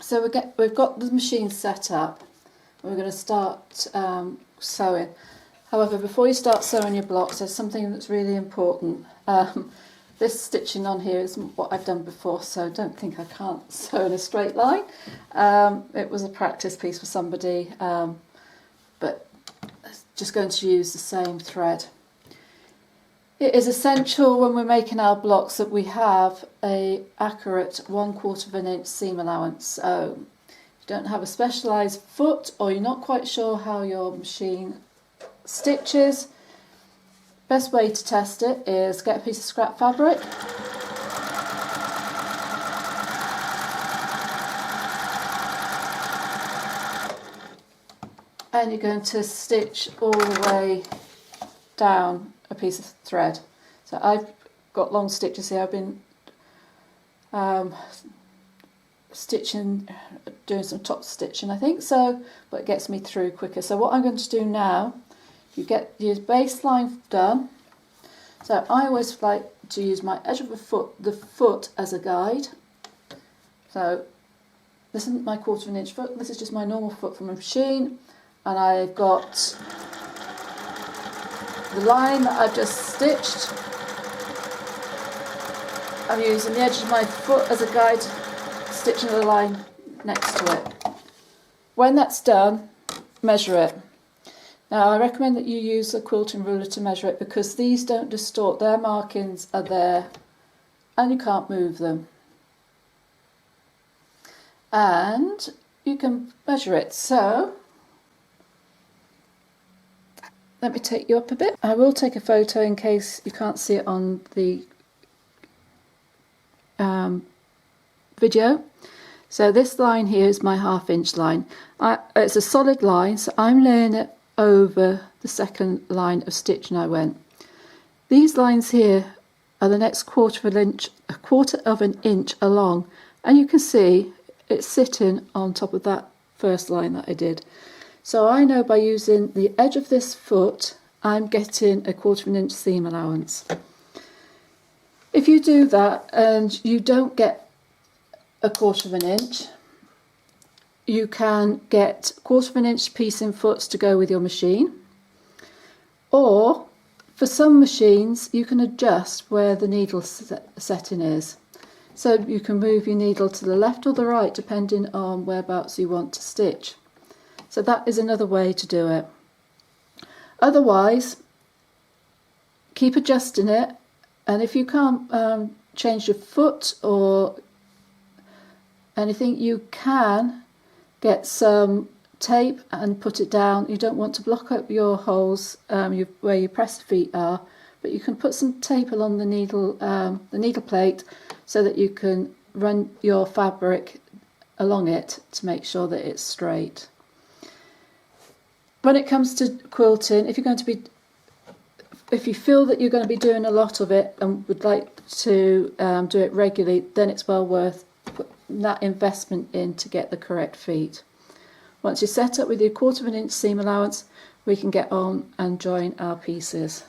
So we've got the machine set up. We're going to start sewing. However, before you start sewing your blocks, there's something that's really important. This stitching on here is what I've done before, so don't think I can't sew in a straight line. It was a practice piece for somebody, but just going to use the same thread. It is essential when we're making our blocks that we have a accurate 1/4 of an inch seam allowance. So if you don't have a specialised foot, or you're not quite sure how your machine stitches, best way to test it is get a piece of scrap fabric, and you're going to stitch all the way down a piece of thread. So I've got long stitches here. I've been stitching, doing some top stitching, I think, so, but it gets me through quicker. So what I'm going to do now, you get your baseline done. So I always like to use my edge of the foot as a guide. So this isn't my 1/4 of an inch foot, this is just my normal foot from a machine, and I've got the line that I've just stitched. I'm using the edge of my foot as a guide, stitching the line next to it. When that's done, measure it. Now I recommend that you use a quilting ruler to measure it, because these don't distort, their markings are there and you can't move them. And you can measure it. So let me take you up a bit. I will take a photo in case you can't see it on the video. So this line here is my 1/2 inch line. It's a solid line, so I'm laying it over the second line of stitching I went. These lines here are the next 1/4 of an inch along, and you can see it's sitting on top of that first line that I did. So I know by using the edge of this foot, I'm getting a 1/4 of an inch seam allowance. If you do that and you don't get a 1/4 of an inch, you can get 1/4 of an inch piecing foots to go with your machine, or for some machines you can adjust where the needle setting is. So you can move your needle to the left or the right depending on whereabouts you want to stitch. So that is another way to do it. Otherwise, keep adjusting it, and if you can't change your foot or anything, you can get some tape and put it down. You don't want to block up your holes where your press feet are, but you can put some tape along the needle plate so that you can run your fabric along it to make sure that it's straight. When it comes to quilting, if you feel that you're going to be doing a lot of it and would like to do it regularly, then it's well worth putting that investment in to get the correct feet. Once you're set up with your 1/4 of an inch seam allowance, we can get on and join our pieces.